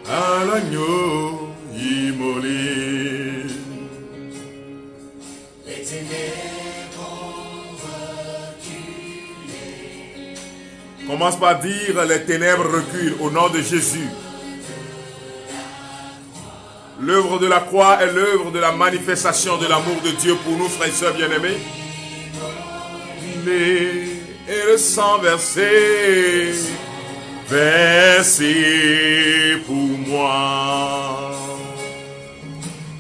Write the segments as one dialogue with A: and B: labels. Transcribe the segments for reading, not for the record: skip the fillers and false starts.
A: À l'agneau immolé.
B: Les ténèbres ont reculé.
A: Commence par dire les ténèbres reculent au nom de Jésus. L'œuvre de la croix est l'œuvre de la manifestation de l'amour de Dieu pour nous, frères et sœurs bien-aimés. Et le sang versé, versé pour moi.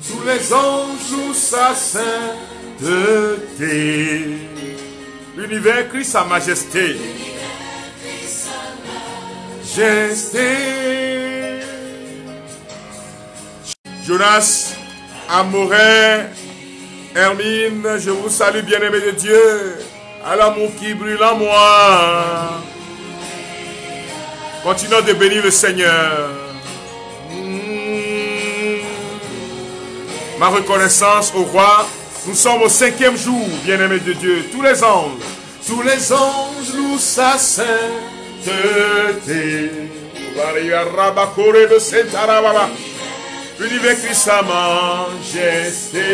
A: Tous les anges louent sa sainteté. L'univers crie sa majesté. Majesté. Jonas, Amorin, Hermine, je vous salue, bien-aimés de Dieu, à l'amour qui brûle en moi. Continuons de bénir le Seigneur. Ma reconnaissance au roi. Nous sommes au 5e jour, bien-aimés de Dieu. Tous les anges louent sa sainteté. L'univers crie sa majesté.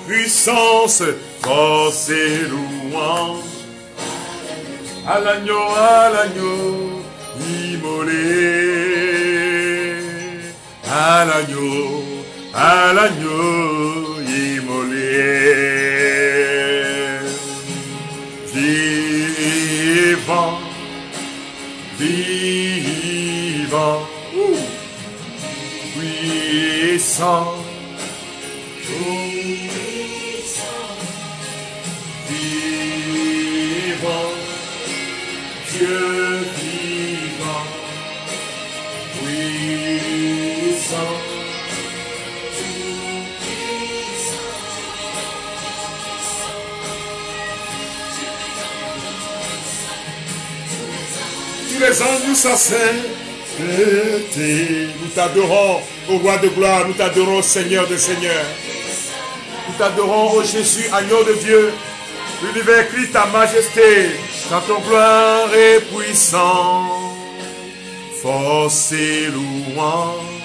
A: Puissance, force et louange. À l'agneau immolé. À l'agneau immolé. Vivant. Vivant, puissant, vivant, Dieu vivant, puissant, tous les anges nous sa sainteté. Nous t'adorons, ô roi de gloire, nous t'adorons, Seigneur de Seigneurs. Nous t'adorons, ô Jésus, agneau de Dieu. L'univers crie ta majesté, chantons gloire et puissant, force et louange.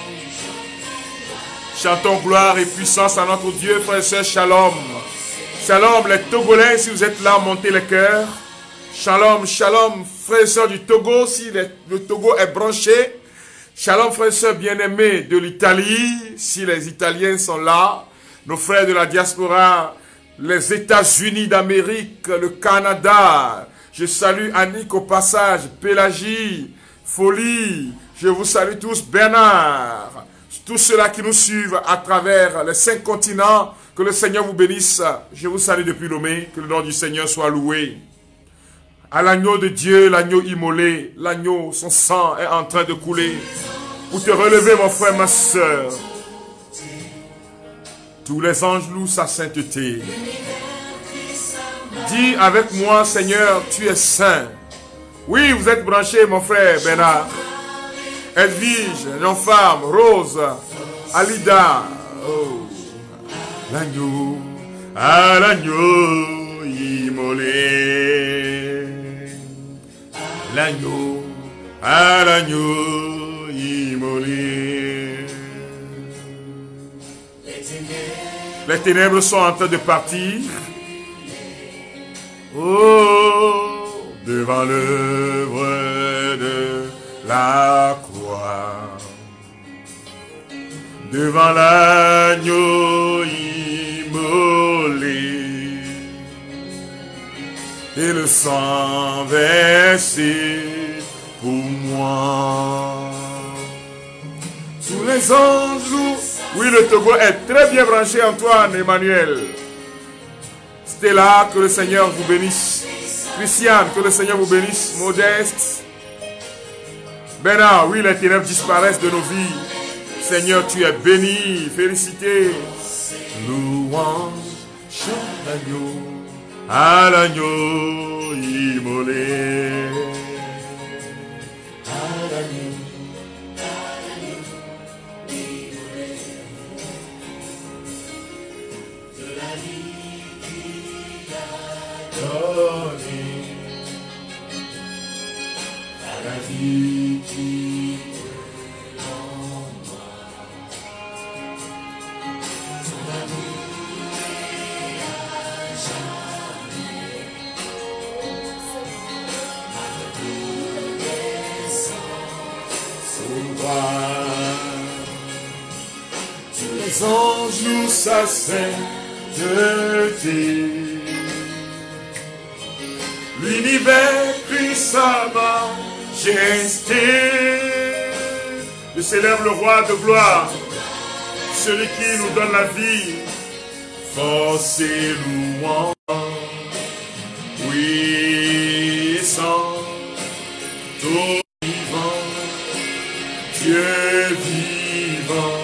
A: Chantons gloire et puissance à notre Dieu, frère et sœur, shalom. Shalom, les Togolais, si vous êtes là, montez le cœur. Shalom, shalom, frères et sœurs du Togo, si le Togo est branché. Shalom, frères et sœurs bien-aimés de l'Italie, si les Italiens sont là. Nos frères de la diaspora, les États-Unis d'Amérique, le Canada. Je salue Annick au passage, Pélagie, Folie. Je vous salue tous, Bernard. Tous ceux-là qui nous suivent à travers les 5 continents. Que le Seigneur vous bénisse. Je vous salue depuis Lomé. Que le nom du Seigneur soit loué. À l'agneau de Dieu, l'agneau immolé, l'agneau, son sang est en train de couler. Pour te relever, mon frère, ma soeur. Tous les anges louent sa sainteté. Dis avec moi, Seigneur, tu es saint. Oui, vous êtes branchés, mon frère Bernard. Edwige, Jean-Femme, Rose, Alida. Oh. L'agneau, à l'agneau immolé. L'agneau, à l'agneau immolé. Les ténèbres sont en train de partir. Oh, devant l'œuvre de la croix. Devant l'agneau immolé. Et le sang versé pour moi. Tous les anges louent. Oui, le Togo est très bien branché, Antoine, Emmanuel. Stella, que le Seigneur vous bénisse. Christiane, que le Seigneur vous bénisse. Modeste. Maintenant, oui, les ténèbres disparaissent de nos vies. Seigneur, tu es béni, félicité. Louange à l'agneau immolé. Les anges nous sa sainteté, l'univers crie sa majesté. Je célèbre le roi de gloire, celui qui nous donne la vie. Force et louange, puissant, tout vivant, Dieu vivant.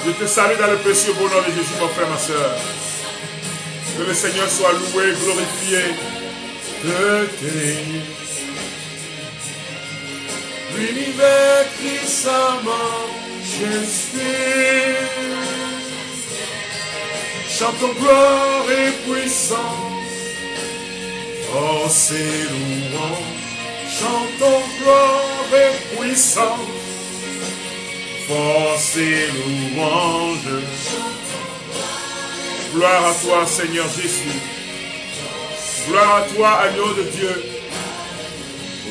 A: Je te salue dans le précieux beau nom de Jésus, mon frère, ma soeur. Que le Seigneur soit loué, glorifié. L'univers crie sa majesté. Chantons gloire et puissance. Force et louange. Chantons gloire et puissance. Force et louange. Gloire à toi, Seigneur Jésus. Gloire à toi, agneau de Dieu.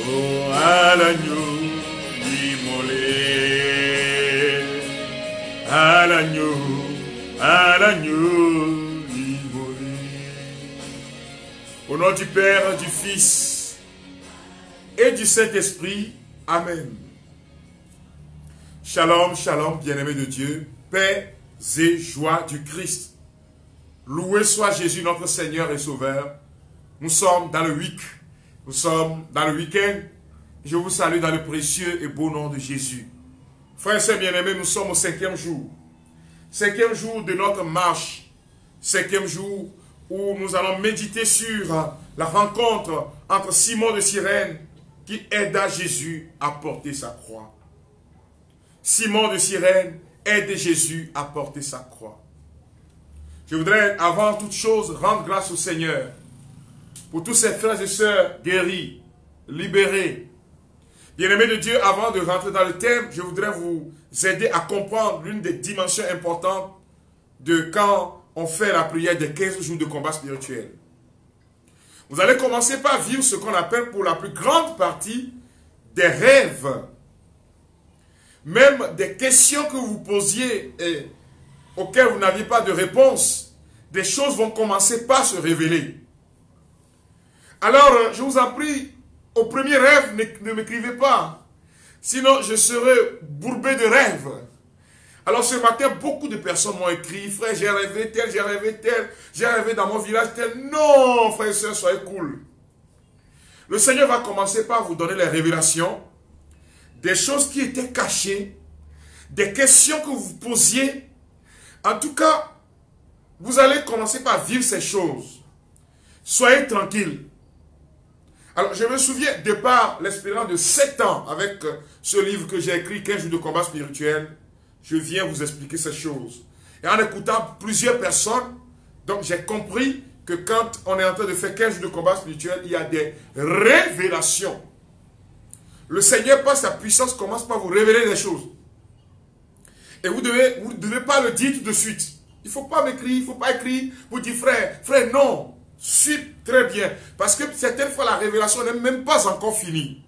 A: Oh, à l'agneau immolé. À l'agneau immolé. Au nom du Père, du Fils et du Saint-Esprit. Amen. Shalom, shalom, bien-aimés de Dieu, paix et joie du Christ. Loué soit Jésus, notre Seigneur et Sauveur. Nous sommes dans le week. Nous sommes dans le week-end. Je vous salue dans le précieux et beau nom de Jésus. Frères et sœurs bien-aimés, nous sommes au 5e jour. 5e jour de notre marche. 5e jour où nous allons méditer sur la rencontre entre Simon de Cyrène qui aida Jésus à porter sa croix. Simon de Cyrène aide Jésus à porter sa croix. Je voudrais, avant toute chose, rendre grâce au Seigneur pour tous ces frères et sœurs guéris, libérés. Bien-aimés de Dieu, avant de rentrer dans le thème, je voudrais vous aider à comprendre l'une des dimensions importantes de quand on fait la prière des 15 jours de combat spirituel. Vous allez commencer par vivre ce qu'on appelle pour la plus grande partie des rêves. Même des questions que vous posiez et auxquelles vous n'aviez pas de réponse, des choses vont commencer par se révéler. Alors, je vous en prie, au premier rêve, ne m'écrivez pas. Sinon, je serai bourbé de rêves. Alors, ce matin, beaucoup de personnes m'ont écrit, frère, j'ai rêvé tel, j'ai rêvé dans mon village tel. Non, frère et soeur, soyez cool. Le Seigneur va commencer par vous donner les révélations, des choses qui étaient cachées, des questions que vous posiez. En tout cas, vous allez commencer par vivre ces choses. Soyez tranquille. Alors, je me souviens, de par l'expérience de 7 ans avec ce livre que j'ai écrit, 15 jours de combat spirituel, je viens vous expliquer ces choses. Et en écoutant plusieurs personnes, donc j'ai compris que quand on est en train de faire 15 jours de combat spirituel, il y a des révélations. Le Seigneur, par sa puissance, commence par vous révéler des choses. Et vous ne devez pas le dire tout de suite. Il ne faut pas m'écrire, il ne faut pas écrire. Vous dites, frère, non. Suis très bien. Parce que certaines fois, la révélation n'est même pas encore finie.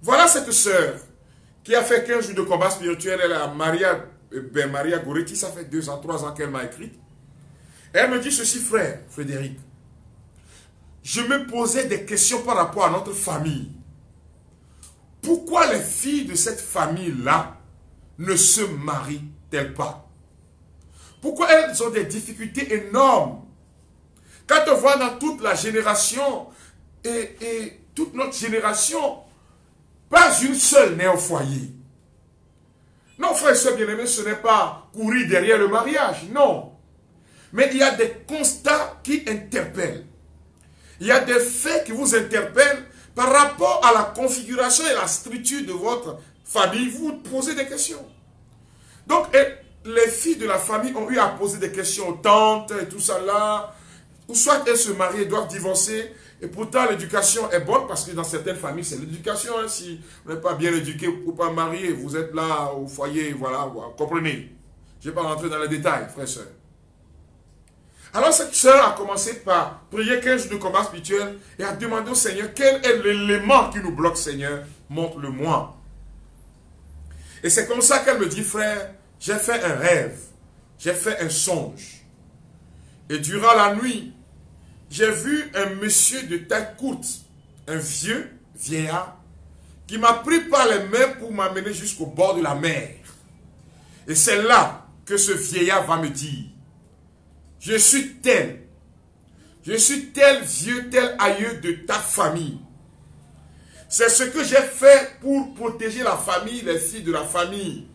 A: Voilà cette sœur qui a fait 15 jours de combat spirituel. Elle a Maria Goretti, ça fait 2 ans, 3 ans qu'elle m'a écrit. Elle me dit ceci, frère Frédéric. Je me posais des questions par rapport à notre famille. Pourquoi les filles de cette famille-là ne se marient-elles pas? Pourquoi elles ont des difficultés énormes? Quand on voit dans toute la génération et toute notre génération, pas une seule n'est au foyer. Non, frères et sœurs bien-aimés, ce n'est pas courir derrière le mariage, non. Mais il y a des constats qui interpellent. Il y a des faits qui vous interpellent par rapport à la configuration et la structure de votre famille. Vous posez des questions. Donc, les filles de la famille ont eu à poser des questions aux tantes et tout ça là. Ou soit elles se marient et doivent divorcer. Et pourtant, l'éducation est bonne parce que dans certaines familles, c'est l'éducation. Hein. Si vous n'êtes pas bien éduqué ou pas marié, vous êtes là au foyer, voilà, vous comprenez. Je ne vais pas rentrer dans les détails, frères et sœurs. Alors cette sœur a commencé par prier 15 jours de combat spirituel et a demandé au Seigneur quel est l'élément qui nous bloque, Seigneur, montre-le-moi. Et c'est comme ça qu'elle me dit, frère, j'ai fait un rêve, j'ai fait un songe. Et durant la nuit, j'ai vu un monsieur de taille courte, un vieillard, qui m'a pris par les mains pour m'amener jusqu'au bord de la mer. Et c'est là que ce vieillard va me dire, je suis tel vieux, tel aïeux de ta famille. C'est ce que j'ai fait pour protéger la famille, les filles de la famille.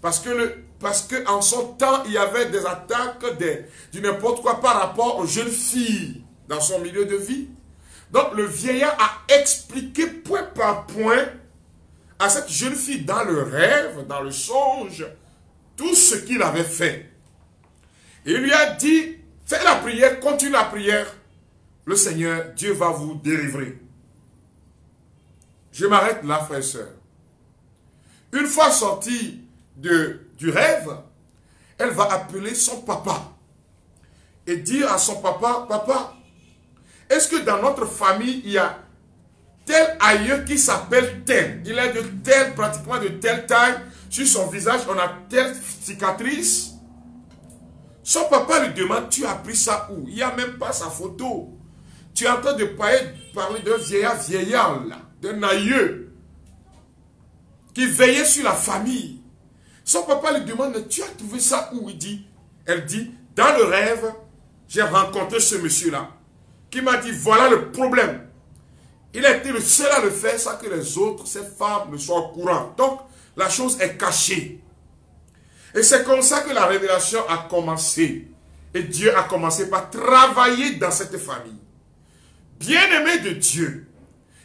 A: Parce que en son temps, il y avait des attaques du n'importe quoi par rapport aux jeunes filles dans son milieu de vie. Donc le vieillard a expliqué point par point à cette jeune fille dans le rêve, dans le songe, tout ce qu'il avait fait. Et il lui a dit, fais la prière, continue la prière. Le Seigneur, Dieu va vous délivrer. Je m'arrête là, frères et sœurs. Une fois sortie du rêve, elle va appeler son papa et dire à son papa, papa, est-ce que dans notre famille, il y a tel aïeux qui s'appelle tel? Il est de tel, pratiquement de telle taille. Sur son visage, on a telle cicatrice. Son papa lui demande, tu as pris ça où? Il n'y a même pas sa photo. Tu es en train de parler d'un vieillard là, d'un aïeux qui veillait sur la famille. Son papa lui demande, tu as trouvé ça où? Elle dit, dans le rêve, j'ai rencontré ce monsieur-là, qui m'a dit, voilà le problème. Il a été le seul à le faire sans que les autres, ces femmes, ne soient au courant. Donc, la chose est cachée. Et c'est comme ça que la révélation a commencé. Et Dieu a commencé par travailler dans cette famille. Bien-aimé de Dieu.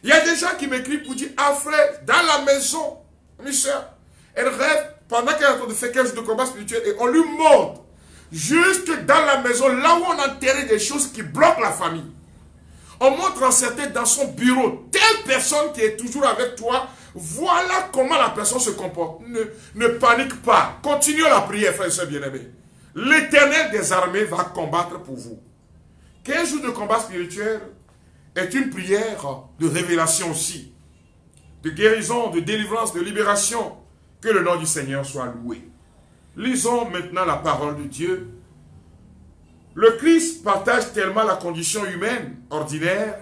A: Il y a des gens qui m'écrivent pour dire, ah frère, dans la maison, mes soeurs, elle rêve pendant qu'elle est en train de faire 15 jours de combat spirituel et on lui montre, juste dans la maison, là où on a enterré des choses qui bloquent la famille. On montre en certains dans son bureau, telle personne qui est toujours avec toi, voilà comment la personne se comporte. Ne panique pas. Continuez la prière, frères et sœurs bien-aimés. L'Éternel des armées va combattre pour vous. 15 jours de combat spirituel est une prière de révélation aussi. De guérison, de délivrance, de libération. Que le nom du Seigneur soit loué. Lisons maintenant la parole de Dieu. Le Christ partage tellement la condition humaine ordinaire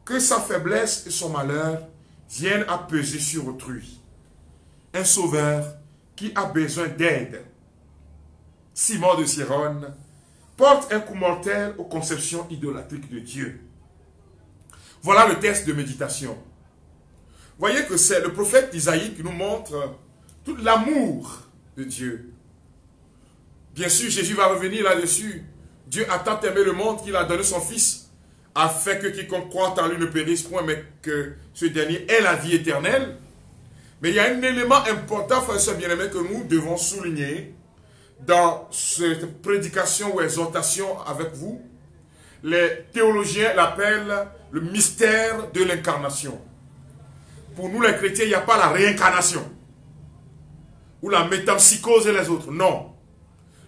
A: que sa faiblesse et son malheur viennent à peser sur autrui. Un sauveur qui a besoin d'aide. Simon de Cyrène porte un coup mortel aux conceptions idolâtriques de Dieu. Voilà le texte de méditation. Voyez que c'est le prophète Isaïe qui nous montre tout l'amour de Dieu. Bien sûr, Jésus va revenir là-dessus. Dieu a tant aimé le monde qu'il a donné son Fils, afin que quiconque croit en lui ne périsse point, mais que ce dernier ait la vie éternelle. Mais il y a un élément important, frères et sœurs bien-aimés, que nous devons souligner dans cette prédication ou exhortation avec vous. Les théologiens l'appellent le mystère de l'incarnation. Pour nous les chrétiens, il n'y a pas la réincarnation ou la métempsychose et les autres, non.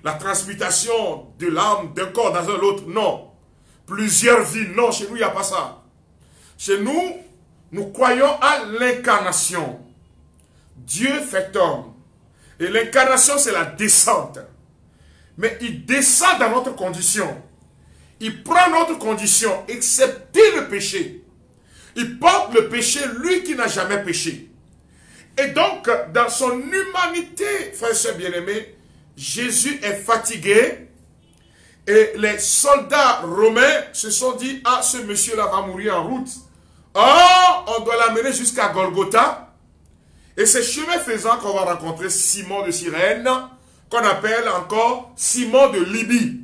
A: La transmutation de l'âme d'un corps dans un autre, non. Plusieurs vies, non, chez nous, il n'y a pas ça. Chez nous, nous croyons à l'incarnation. Dieu fait homme. Et l'incarnation, c'est la descente. Mais il descend dans notre condition. Il prend notre condition, excepté le péché. Il porte le péché, lui qui n'a jamais péché. Et donc, dans son humanité, frères et sœurs bien-aimés, Jésus est fatigué et les soldats romains se sont dit, ah, ce monsieur-là va mourir en route. Oh, on doit l'amener jusqu'à Golgotha. Et c'est chemin faisant qu'on va rencontrer Simon de Cyrène, qu'on appelle encore Simon de Libye.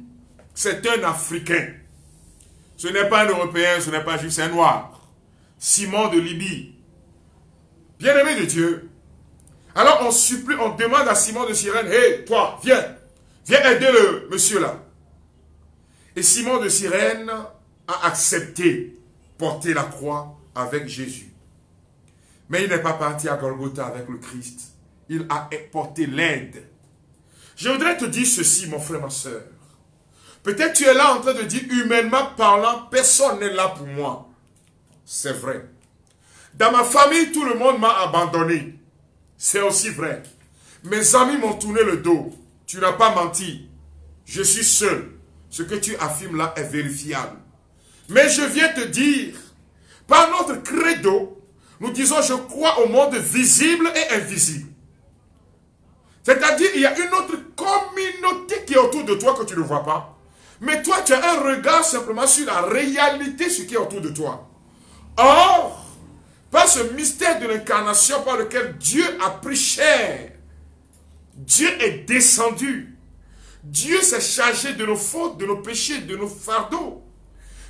A: C'est un Africain. Ce n'est pas un Européen, ce n'est pas juste un Noir. Simon de Libye. Bien-aimé de Dieu. Alors on supplie, on demande à Simon de Cyrène, hé, toi, viens aider le monsieur là. Et Simon de Cyrène a accepté porter la croix avec Jésus. Mais il n'est pas parti à Golgotha avec le Christ. Il a porté l'aide. Je voudrais te dire ceci, mon frère, ma soeur. Peut-être tu es là en train de dire, humainement parlant, personne n'est là pour moi. C'est vrai. Dans ma famille, tout le monde m'a abandonné. C'est aussi vrai. Mes amis m'ont tourné le dos. Tu n'as pas menti. Je suis seul. Ce que tu affirmes là est vérifiable. Mais je viens te dire, par notre credo, nous disons je crois au monde visible et invisible. C'est-à-dire il y a une autre communauté qui est autour de toi que tu ne vois pas. Mais toi tu as un regard simplement sur la réalité, ce qui est autour de toi. Or, par ce mystère de l'incarnation par lequel Dieu a pris chair, Dieu est descendu. Dieu s'est chargé de nos fautes, de nos péchés, de nos fardeaux.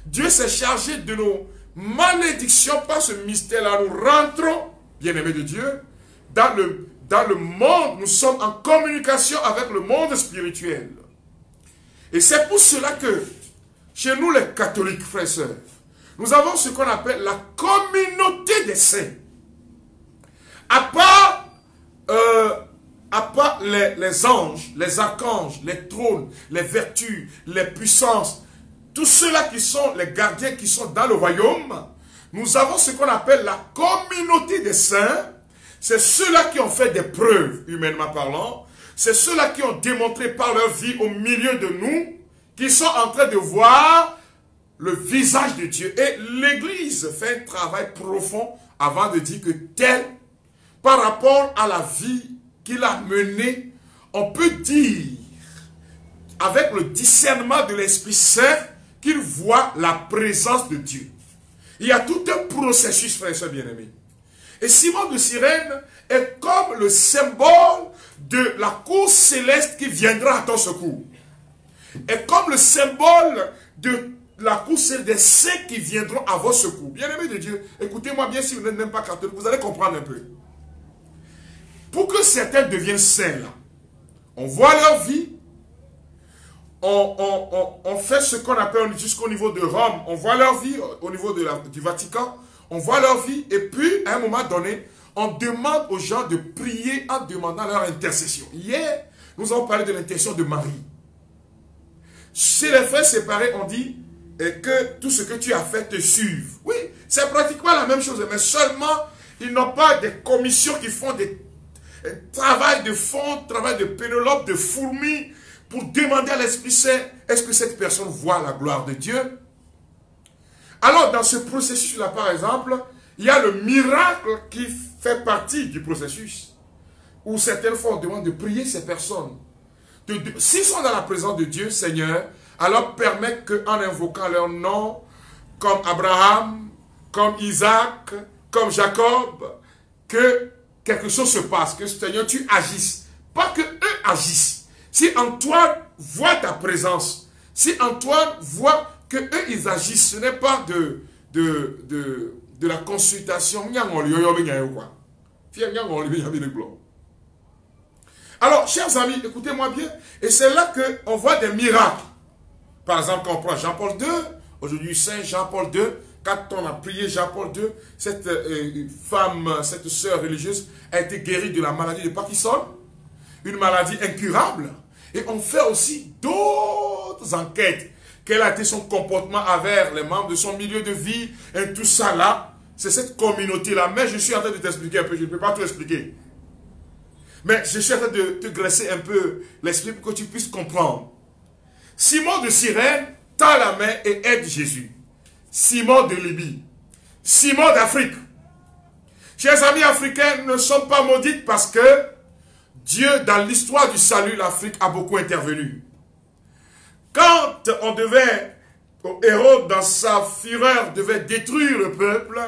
A: Dieu s'est chargé de nos malédictions. Par ce mystère-là, nous rentrons, bien-aimés de Dieu, dans le monde. Nous sommes en communication avec le monde spirituel. Et c'est pour cela que, chez nous les catholiques, frères et sœurs, nous avons ce qu'on appelle la communauté des saints. À part les anges, les archanges, les trônes, les vertus, les puissances, tous ceux-là qui sont les gardiens qui sont dans le royaume, nous avons ce qu'on appelle la communauté des saints. C'est ceux-là qui ont fait des preuves, humainement parlant. C'est ceux-là qui ont démontré par leur vie au milieu de nous, qui sont en train de voir le visage de Dieu. Et l'Église fait un travail profond avant de dire que tel, par rapport à la vie qu'il a menée, on peut dire, avec le discernement de l'Esprit Saint, qu'il voit la présence de Dieu. Il y a tout un processus, frères et sœurs bien-aimés. Et Simon de Cyrène est comme le symbole de la cour céleste qui viendra à ton secours. Et comme le symbole de la cour céleste des saints qui viendront à votre secours. Bien-aimés de Dieu, écoutez-moi bien, si vous n'êtes même pas catholique, vous allez comprendre un peu. Pour que certains deviennent saints, là, on voit leur vie, on fait ce qu'on appelle jusqu'au niveau de Rome, on voit leur vie au niveau du Vatican, on voit leur vie, et puis à un moment donné, on demande aux gens de prier en demandant leur intercession. Hier, nous avons parlé de l'intercession de Marie. Chez les frères séparés, on dit que tout ce que tu as fait te suive. Oui, c'est pratiquement la même chose, mais seulement, ils n'ont pas des commissions qui font des travail de fond, travail de Pénélope, de fourmi, pour demander à l'Esprit Saint, est-ce que cette personne voit la gloire de Dieu? Alors, dans ce processus-là, par exemple, il y a le miracle qui fait partie du processus, où certaines fois, on demande de prier ces personnes. S'ils sont dans la présence de Dieu, Seigneur, alors permet qu'en invoquant leur nom, comme Abraham, comme Isaac, comme Jacob, que quelque chose se passe, que Seigneur, tu agisses. Pas que eux agissent. Si Antoine voit ta présence, si Antoine voit que eux ils agissent, ce n'est pas de la consultation. Alors, chers amis, écoutez-moi bien, et c'est là qu'on voit des miracles. Par exemple, quand on prend Jean-Paul II, aujourd'hui Saint Jean-Paul II, quand on a prié Jean-Paul II, cette femme, cette sœur religieuse a été guérie de la maladie de Parkinson, une maladie incurable. Et on fait aussi d'autres enquêtes. Quel a été son comportement avec les membres de son milieu de vie, et tout ça là. C'est cette communauté-là. Mais je suis en train de t'expliquer un peu, je ne peux pas tout expliquer. Mais je suis en train de te graisser un peu l'esprit pour que tu puisses comprendre. Simon de Cyrène tend la main et aide Jésus. Simon de Libye. Simon d'Afrique. Chers amis africains, nous ne sommes pas maudits parce que Dieu, dans l'histoire du salut, l'Afrique a beaucoup intervenu. Quand on devait, Hérode, dans sa fureur, devait détruire le peuple,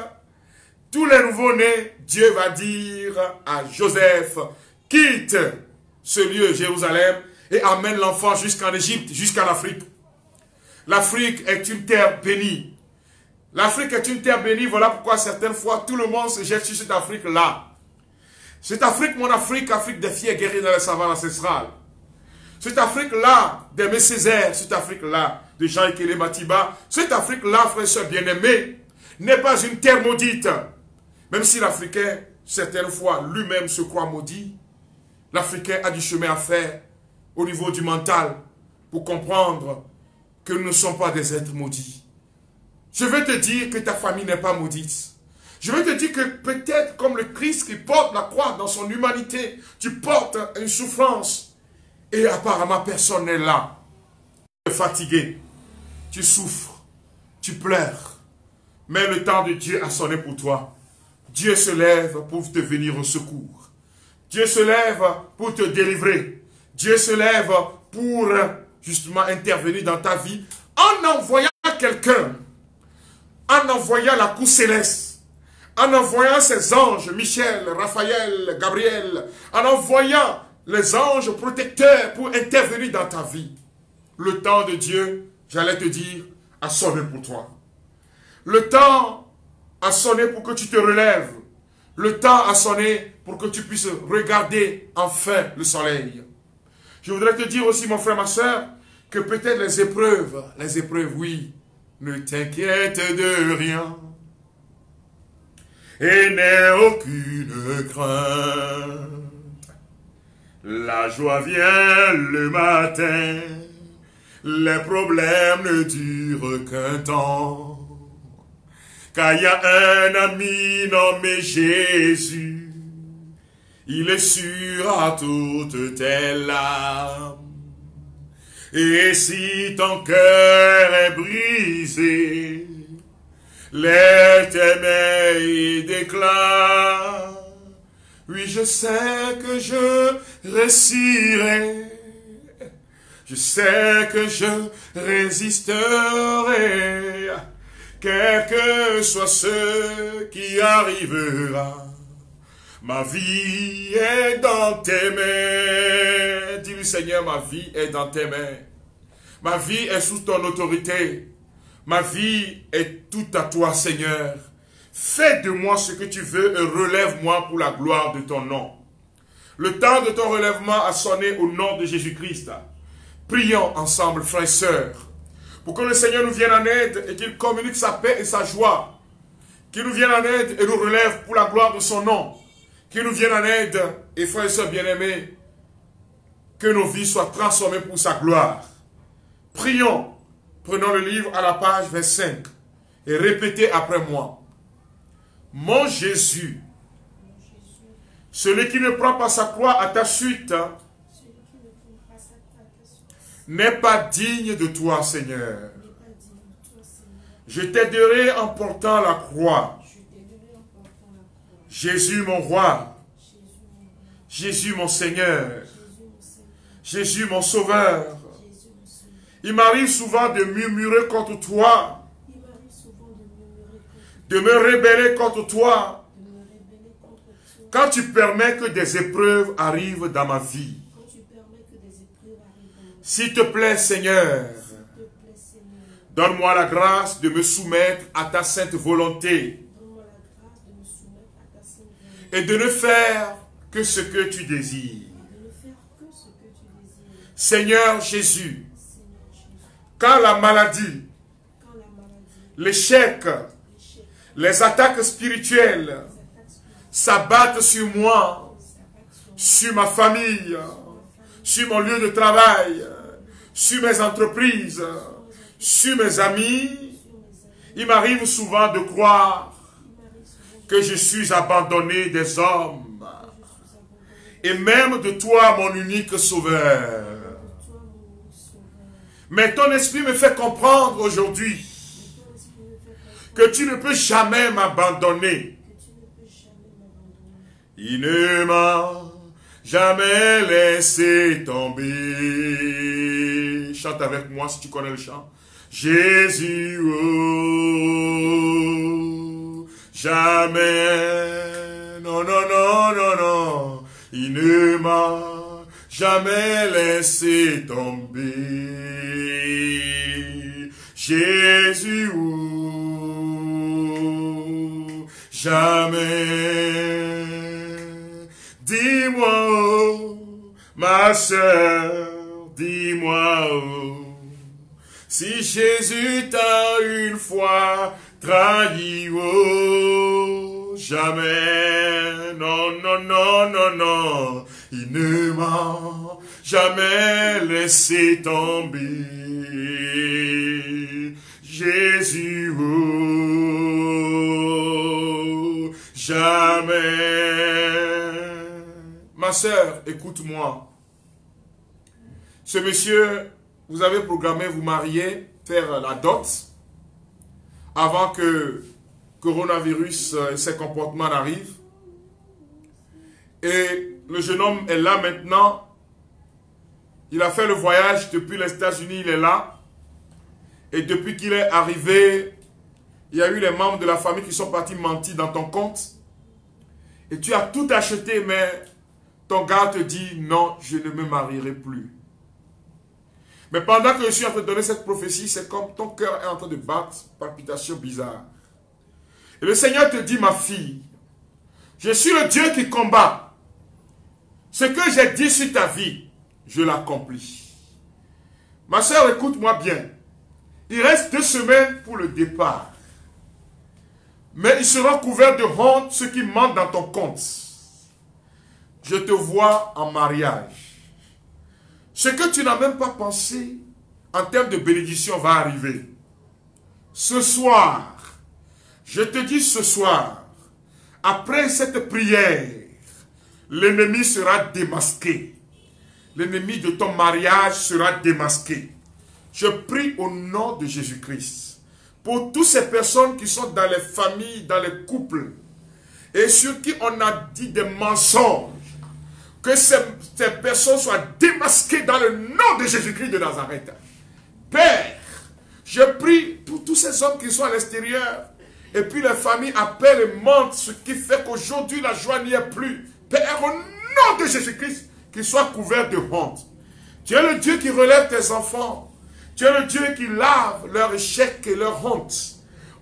A: tous les nouveaux-nés, Dieu va dire à Joseph, quitte ce lieu, Jérusalem, et amène l'enfant jusqu'en Égypte, jusqu'en Afrique. L'Afrique est une terre bénie. L'Afrique est une terre bénie, voilà pourquoi certaines fois, tout le monde se jette sur cette Afrique-là. Cette Afrique, mon Afrique, Afrique des fiers guerriers dans la savane ancestrale. Cette Afrique-là, d'Aimé Césaire, cette Afrique-là, de Jean-Ekele Matiba, cette Afrique-là, frères et sœurs bien-aimés, n'est pas une terre maudite. Même si l'Africain, certaines fois, lui-même se croit maudit, l'Africain a du chemin à faire au niveau du mental pour comprendre que nous ne sommes pas des êtres maudits. Je veux te dire que ta famille n'est pas maudite. Je veux te dire que peut-être comme le Christ qui porte la croix dans son humanité, tu portes une souffrance et apparemment personne n'est là. Tu es fatigué, tu souffres, tu pleures, mais le temps de Dieu a sonné pour toi. Dieu se lève pour te venir au secours. Dieu se lève pour te délivrer. Dieu se lève pour justement intervenir dans ta vie en envoyant quelqu'un, en envoyant la cour céleste, en envoyant ses anges, Michel, Raphaël, Gabriel, en envoyant les anges protecteurs pour intervenir dans ta vie. Le temps de Dieu, j'allais te dire, a sonné pour toi. Le temps a sonné pour que tu te relèves. Le temps a sonné pour que tu puisses regarder enfin le soleil. Je voudrais te dire aussi, mon frère, ma soeur, que peut-être les épreuves, oui, ne t'inquiète de rien. Et n'aie aucune crainte. La joie vient le matin. Les problèmes ne durent qu'un temps. Car il y a un ami nommé Jésus. Il essuiera toutes tes larmes. Et si ton cœur est brisé, l'Éternel déclare, oui, je sais que je réussirai, je sais que je résisterai, quel que soit ce qui arrivera. Ma vie est dans tes mains. Dis-lui, Seigneur, ma vie est dans tes mains. Ma vie est sous ton autorité. Ma vie est tout à toi, Seigneur. Fais de moi ce que tu veux et relève-moi pour la gloire de ton nom. Le temps de ton relèvement a sonné au nom de Jésus-Christ. Prions ensemble, frères et sœurs, pour que le Seigneur nous vienne en aide et qu'il communique sa paix et sa joie. Qu'il nous vienne en aide et nous relève pour la gloire de son nom. Qu'il nous vienne en aide, et frères et sœurs bien-aimés, que nos vies soient transformées pour sa gloire. Prions, prenons le livre à la page 25 et répétez après moi. Mon Jésus, celui qui ne prend pas sa croix à ta suite, n'est pas digne de toi, Seigneur. Je t'aiderai en portant la croix. Jésus mon roi, Jésus mon Seigneur, Jésus mon sauveur. Il m'arrive souvent de murmurer contre toi, de me rebeller contre toi, quand tu permets que des épreuves arrivent dans ma vie. S'il te plaît, Seigneur, donne-moi la grâce de me soumettre à ta sainte volonté et de ne faire que ce que tu désires. Seigneur Jésus, quand la maladie, l'échec, les attaques spirituelles s'abattent sur moi, sur ma famille, sur mon lieu de travail, sur mes entreprises, sur mes amis, il m'arrive souvent de croire que je suis abandonné des hommes et même de toi, mon unique sauveur. Mais ton esprit me fait comprendre aujourd'hui que tu ne peux jamais m'abandonner. Il ne m'a jamais laissé tomber. Chante avec moi si tu connais le chant. Jésus, oh, jamais, non, non, non, non, non, il ne m'a jamais laissé tomber. Jésus, oh, jamais. Dis-moi, oh, ma sœur, dis-moi, oh, si Jésus t'a une fois trahi, oh, jamais, non, non, non, non, non, il ne m'a jamais laissé tomber. Jésus, oh, jamais. Ma sœur, écoute-moi. Ce monsieur, vous avez programmé vous marier, faire la dot, avant que coronavirus et ses comportements n'arrivent. Et le jeune homme est là maintenant. Il a fait le voyage depuis les États-Unis, il est là. Et depuis qu'il est arrivé, il y a eu les membres de la famille qui sont partis mentir dans ton compte. Et tu as tout acheté, mais ton gars te dit, non, je ne me marierai plus. Mais pendant que je suis en train de donner cette prophétie, c'est comme ton cœur est en train de battre, palpitation bizarre. Et le Seigneur te dit, ma fille, je suis le Dieu qui combat. Ce que j'ai dit sur ta vie, je l'accomplis. Ma soeur, écoute-moi bien. Il reste 2 semaines pour le départ. Mais il sera couvert de honte ceux qui mentent dans ton compte. Je te vois en mariage. Ce que tu n'as même pas pensé en termes de bénédiction va arriver. Ce soir, je te dis ce soir, après cette prière, l'ennemi sera démasqué. L'ennemi de ton mariage sera démasqué. Je prie au nom de Jésus-Christ pour toutes ces personnes qui sont dans les familles, dans les couples, et sur qui on a dit des mensonges, que ces personnes soient démasquées dans le nom de Jésus-Christ de Nazareth. Père, je prie pour tous ces hommes qui sont à l'extérieur, et puis les familles appellent et mentent, ce qui fait qu'aujourd'hui la joie n'y est plus. Père, au nom de Jésus-Christ, qu'ils soient couverts de honte. Tu es le Dieu qui relève tes enfants. Tu es le Dieu qui lave leur échec et leur honte.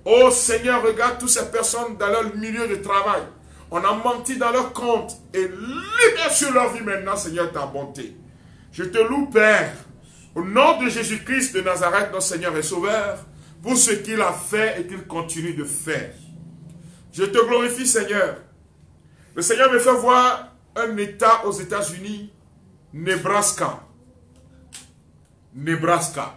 A: Oh Seigneur, regarde toutes ces personnes dans leur milieu de travail. On a menti dans leur compte et libère sur leur vie maintenant, Seigneur, ta bonté. Je te loue, Père, au nom de Jésus-Christ de Nazareth, notre Seigneur et Sauveur, pour ce qu'il a fait et qu'il continue de faire. Je te glorifie, Seigneur. Le Seigneur me fait voir un État aux États-Unis, Nebraska. Nebraska.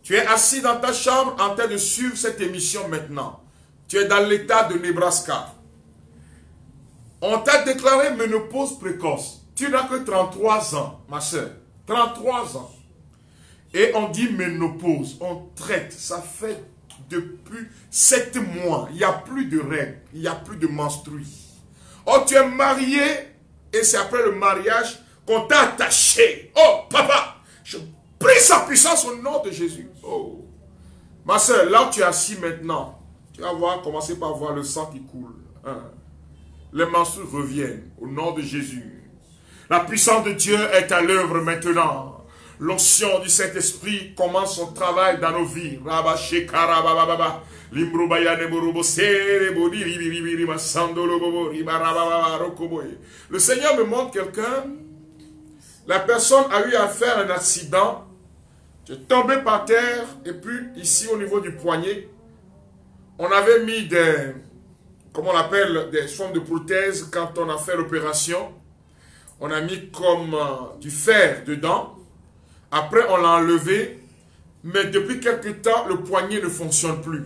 A: Tu es assis dans ta chambre en train de suivre cette émission maintenant. Tu es dans l'État de Nebraska. On t'a déclaré ménopause précoce. Tu n'as que 33 ans, ma soeur. 33 ans. Et on dit ménopause. On traite. Ça fait depuis 7 mois. Il n'y a plus de règles. Il n'y a plus de menstrues. Oh, tu es marié. Et c'est après le mariage qu'on t'a attaché. Oh, papa. Je prie sa puissance au nom de Jésus. Oh. Ma soeur, là où tu es assis maintenant, tu vas voir, commencer par voir le sang qui coule. Hein. Les menstrues reviennent au nom de Jésus. La puissance de Dieu est à l'œuvre maintenant. L'onction du Saint-Esprit commence son travail dans nos vies. Le Seigneur me montre quelqu'un. La personne a eu à faire un accident. Tu es tombé par terre. Et puis ici au niveau du poignet, on avait mis des... Comment on appelle, des formes de prothèses quand on a fait l'opération. On a mis comme du fer dedans. Après, on l'a enlevé. Mais depuis quelque temps, le poignet ne fonctionne plus.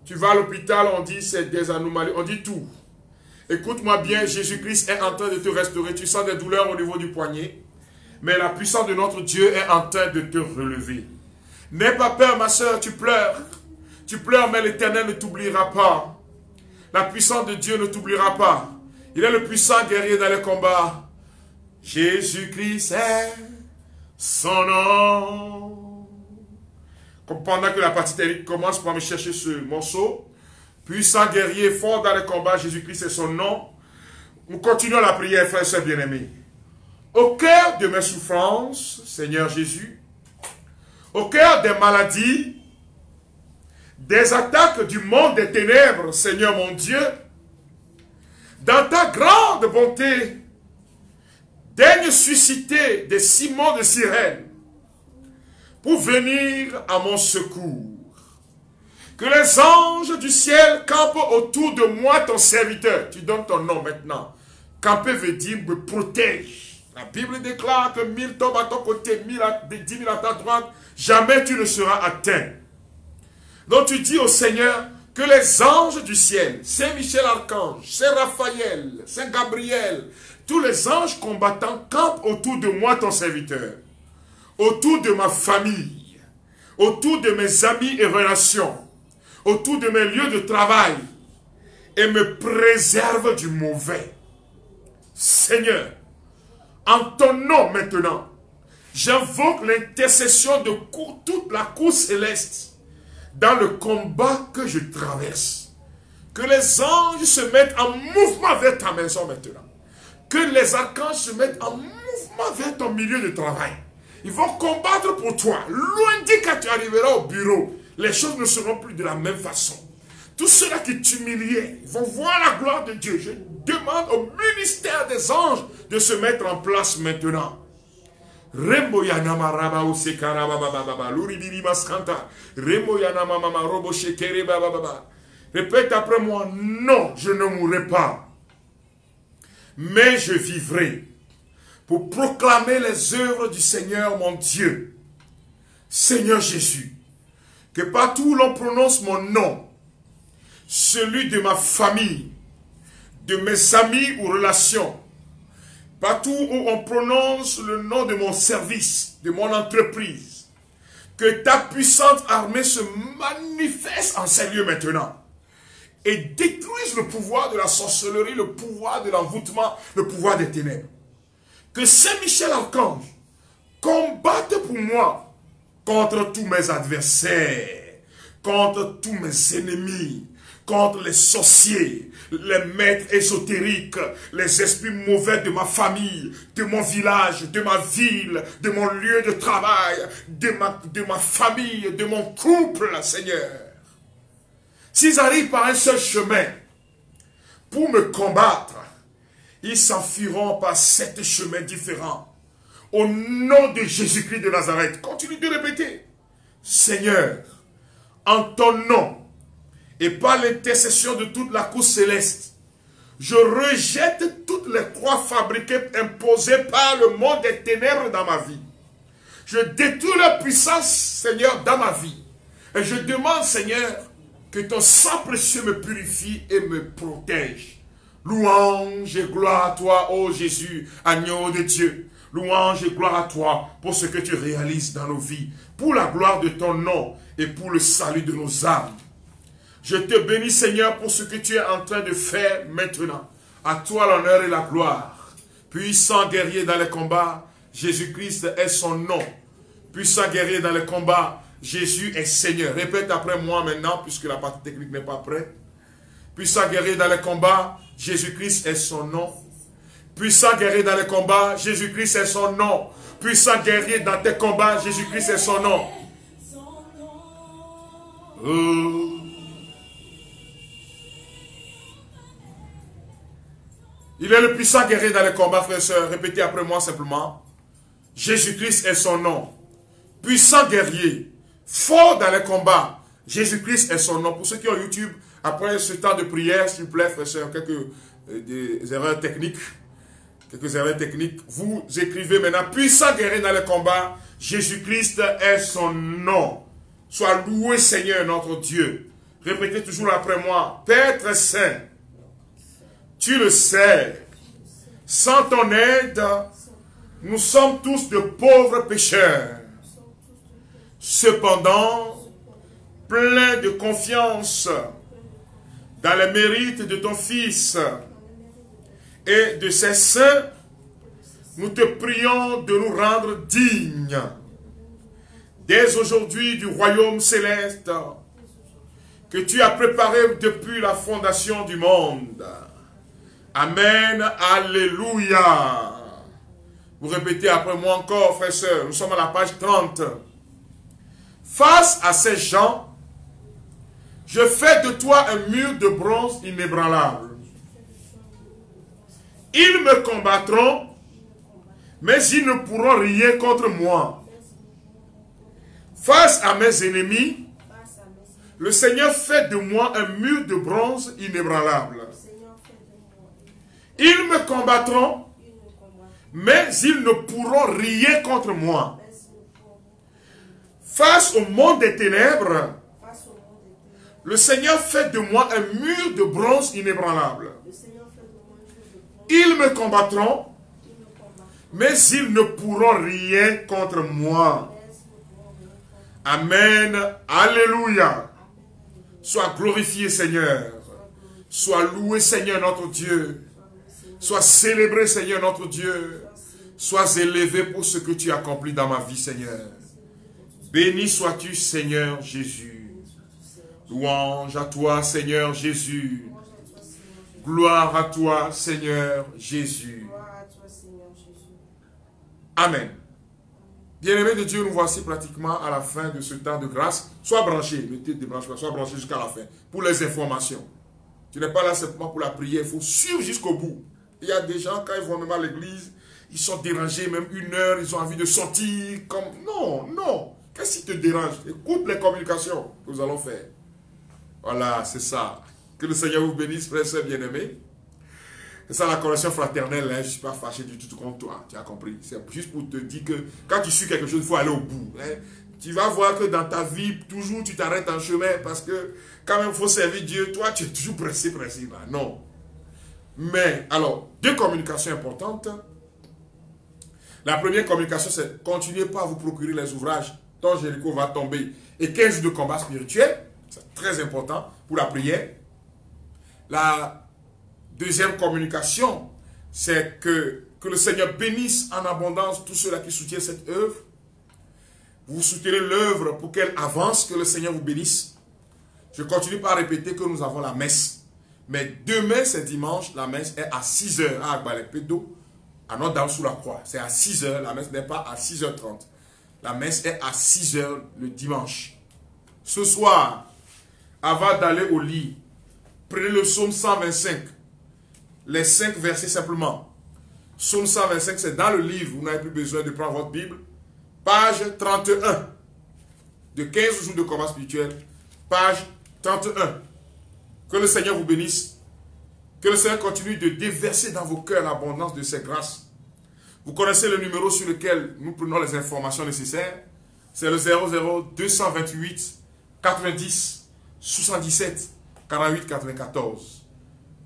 A: Tu vas à l'hôpital, on dit c'est des anomalies. On dit tout. Écoute-moi bien, Jésus-Christ est en train de te restaurer. Tu sens des douleurs au niveau du poignet. Mais la puissance de notre Dieu est en train de te relever. N'aie pas peur, ma soeur, tu pleures. Tu pleures, mais l'Éternel ne t'oubliera pas. La puissance de Dieu ne t'oubliera pas. Il est le puissant guerrier dans les combats. Jésus-Christ est son nom. Comme pendant que la partie technique commence pour me chercher ce morceau, puissant guerrier, fort dans le combat, Jésus-Christ est son nom. Nous continuons la prière, frères et sœurs bien-aimés. Au cœur de mes souffrances, Seigneur Jésus, au cœur des maladies, des attaques du monde des ténèbres, Seigneur mon Dieu, dans ta grande bonté, daigne susciter des Simons de Cyrène pour venir à mon secours. Que les anges du ciel campent autour de moi, ton serviteur. Tu donnes ton nom maintenant. Camper veut dire me protège. La Bible déclare que 1000 tombent à ton côté, 10 000 à ta droite, jamais tu ne seras atteint. Donc tu dis au Seigneur que les anges du ciel, Saint Michel Archange, Saint Raphaël, Saint Gabriel, tous les anges combattants campent autour de moi, ton serviteur, autour de ma famille, autour de mes amis et relations, autour de mes lieux de travail, et me préservent du mauvais. Seigneur, en ton nom maintenant, j'invoque l'intercession de toute la cour céleste dans le combat que je traverse. Que les anges se mettent en mouvement vers ta maison maintenant. Que les archanges se mettent en mouvement vers ton milieu de travail. Ils vont combattre pour toi. Loin dit quand tu arriveras au bureau, les choses ne seront plus de la même façon. Tous ceux-là qui t'humiliaient, ils vont voir la gloire de Dieu. Je demande au ministère des anges de se mettre en place maintenant. Répète après moi, non, je ne mourrai pas, mais je vivrai pour proclamer les œuvres du Seigneur mon Dieu. Seigneur Jésus, que partout où l'on prononce mon nom, celui de ma famille, de mes amis ou relations, partout où on prononce le nom de mon service, de mon entreprise, que ta puissante armée se manifeste en ces lieux maintenant et détruise le pouvoir de la sorcellerie, le pouvoir de l'envoûtement, le pouvoir des ténèbres. Que Saint Michel Archange combatte pour moi contre tous mes adversaires, contre tous mes ennemis, contre les sorciers, les maîtres ésotériques, les esprits mauvais de ma famille, de mon village, de ma ville, de mon lieu de travail, de ma famille, de mon couple, Seigneur. S'ils arrivent par un seul chemin pour me combattre, ils s'enfuiront par 7 chemins différents. Au nom de Jésus-Christ de Nazareth, continue de répéter. Seigneur, en ton nom, et par l'intercession de toute la cour céleste, je rejette toutes les croix fabriquées, imposées par le monde des ténèbres dans ma vie. Je détruis la puissance, Seigneur, dans ma vie. Et je demande, Seigneur, que ton sang précieux me purifie et me protège. Louange et gloire à toi, ô Jésus, agneau de Dieu. Louange et gloire à toi pour ce que tu réalises dans nos vies, pour la gloire de ton nom et pour le salut de nos âmes. Je te bénis, Seigneur, pour ce que tu es en train de faire maintenant. À toi l'honneur et la gloire. Puissant guerrier dans les combats, Jésus-Christ est son nom. Puissant guerrier dans les combats, Jésus est Seigneur. Répète après moi maintenant, puisque la partie technique n'est pas prête. Puissant guerrier dans les combats, Jésus-Christ est son nom. Puissant guerrier dans les combats, Jésus-Christ est son nom. Puissant guerrier dans tes combats, Jésus-Christ est son nom. Il est le puissant guerrier dans les combats, frères et sœurs. Répétez après moi simplement. Jésus-Christ est son nom. Puissant guerrier, fort dans les combats. Jésus-Christ est son nom. Pour ceux qui ont YouTube, après ce temps de prière, s'il vous plaît, frères et sœurs, des erreurs techniques. Quelques erreurs techniques. Vous écrivez maintenant, puissant guerrier dans les combats. Jésus-Christ est son nom. Sois loué, Seigneur, notre Dieu. Répétez toujours après moi. Père très saint, tu le sais, sans ton aide, nous sommes tous de pauvres pécheurs. Cependant, plein de confiance dans les mérites de ton Fils et de ses saints, nous te prions de nous rendre dignes dès aujourd'hui du royaume céleste que tu as préparé depuis la fondation du monde. Amen, alléluia. Vous répétez après moi encore, frères et sœurs, nous sommes à la page 30. Face à ces gens, je fais de toi un mur de bronze inébranlable. Ils me combattront, mais ils ne pourront rien contre moi. Face à mes ennemis, le Seigneur fait de moi un mur de bronze inébranlable. Ils me combattront, mais ils ne pourront rien contre moi. Face au monde des ténèbres, le Seigneur fait de moi un mur de bronze inébranlable. Ils me combattront, mais ils ne pourront rien contre moi. Amen. Alléluia. Sois glorifié, Seigneur. Sois loué, Seigneur, notre Dieu. Sois célébré, Seigneur, notre Dieu. Sois élevé pour ce que tu as accompli dans ma vie, Seigneur. Béni sois-tu, Seigneur Jésus. Louange à toi, Seigneur Jésus. Gloire à toi, Seigneur Jésus. Amen. Bien-aimés de Dieu, nous voici pratiquement à la fin de ce temps de grâce. Sois branché, ne te débranche pas, sois branché jusqu'à la fin pour les informations. Tu n'es pas là simplement pour la prière, il faut suivre jusqu'au bout. Il y a des gens, quand ils vont même à l'église, ils sont dérangés, même une heure, ils ont envie de sortir. Comme... Non, non. Qu'est-ce qui te dérange? Écoute les communications que nous allons faire. Voilà, c'est ça. Que le Seigneur vous bénisse, frères et sœurs bien-aimés. C'est ça la connexion fraternelle, hein. Je ne suis pas fâché du tout contre toi, tu as compris. C'est juste pour te dire que quand tu suis quelque chose, il faut aller au bout. Hein. Tu vas voir que dans ta vie, toujours tu t'arrêtes en chemin parce que quand même il faut servir Dieu, toi tu es toujours pressé là. Non. Mais, alors, deux communications importantes. La première communication, c'est continuez pas à vous procurer les ouvrages dont Jéricho va tomber et 15 jours de combat spirituel. C'est très important pour la prière. La deuxième communication, c'est que le Seigneur bénisse en abondance tous ceux-là qui soutiennent cette œuvre. Vous soutenez l'œuvre pour qu'elle avance, que le Seigneur vous bénisse. Je continue par répéter que nous avons la messe. Mais demain, c'est dimanche, la messe est à 6 h à Agbalé-Pédo, à Notre-Dame sous la Croix. C'est à 6 h, la messe n'est pas à 6 h 30. La messe est à 6 h le dimanche. Ce soir, avant d'aller au lit, prenez le psaume 125. Les 5 versets simplement. Psaume 125, c'est dans le livre, vous n'avez plus besoin de prendre votre Bible. Page 31. De 15 jours de combat spirituel. Page 31. Que le Seigneur vous bénisse. Que le Seigneur continue de déverser dans vos cœurs l'abondance de ses grâces. Vous connaissez le numéro sur lequel nous prenons les informations nécessaires. C'est le 00 228 90 77 48 94.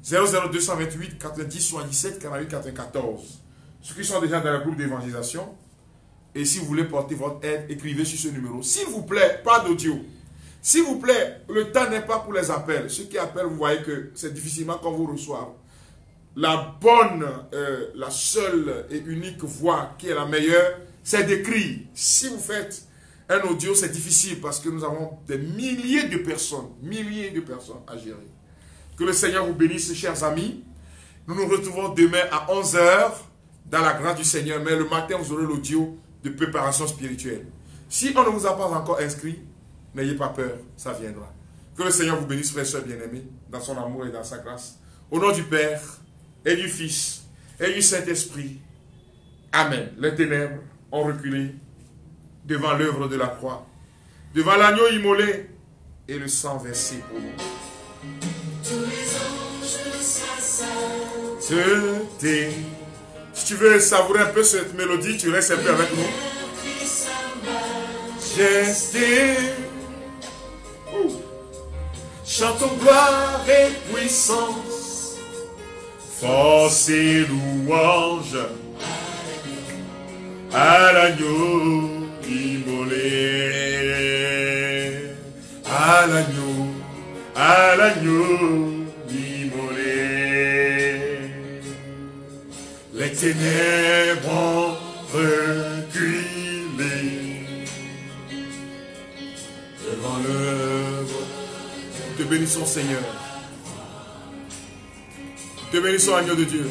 A: 00 228 90 77 48 94. Ceux qui sont déjà dans le groupe d'évangélisation. Et si vous voulez porter votre aide, écrivez sur ce numéro. S'il vous plaît, pas d'audio. S'il vous plaît, le temps n'est pas pour les appels. Ceux qui appellent, vous voyez que c'est difficilement qu'on vous reçoive. La bonne, la seule et unique voie qui est la meilleure, c'est d'écrire. Si vous faites un audio, c'est difficile parce que nous avons des milliers de personnes à gérer. Que le Seigneur vous bénisse, chers amis. Nous nous retrouvons demain à 11 h dans la grâce du Seigneur. Mais le matin, vous aurez l'audio de préparation spirituelle. Si on ne vous a pas encore inscrit, n'ayez pas peur, ça viendra. Que le Seigneur vous bénisse, frères et sœurs bien-aimés, dans son amour et dans sa grâce. Au nom du Père, et du Fils, et du Saint-Esprit. Amen. Les ténèbres ont reculé devant l'œuvre de la croix, devant l'agneau immolé et le sang versé pour nous.
B: Tous les anges s'assemblent.
A: Si tu veux savourer un peu cette mélodie, tu restes un peu avec nous. Majesté, chantons gloire et puissance, force et louange à l'agneau immolé, à l'agneau immolé. Les ténèbres devant l'œuvre. Te bénissons, Seigneur. Te bénissons, agneau de Dieu.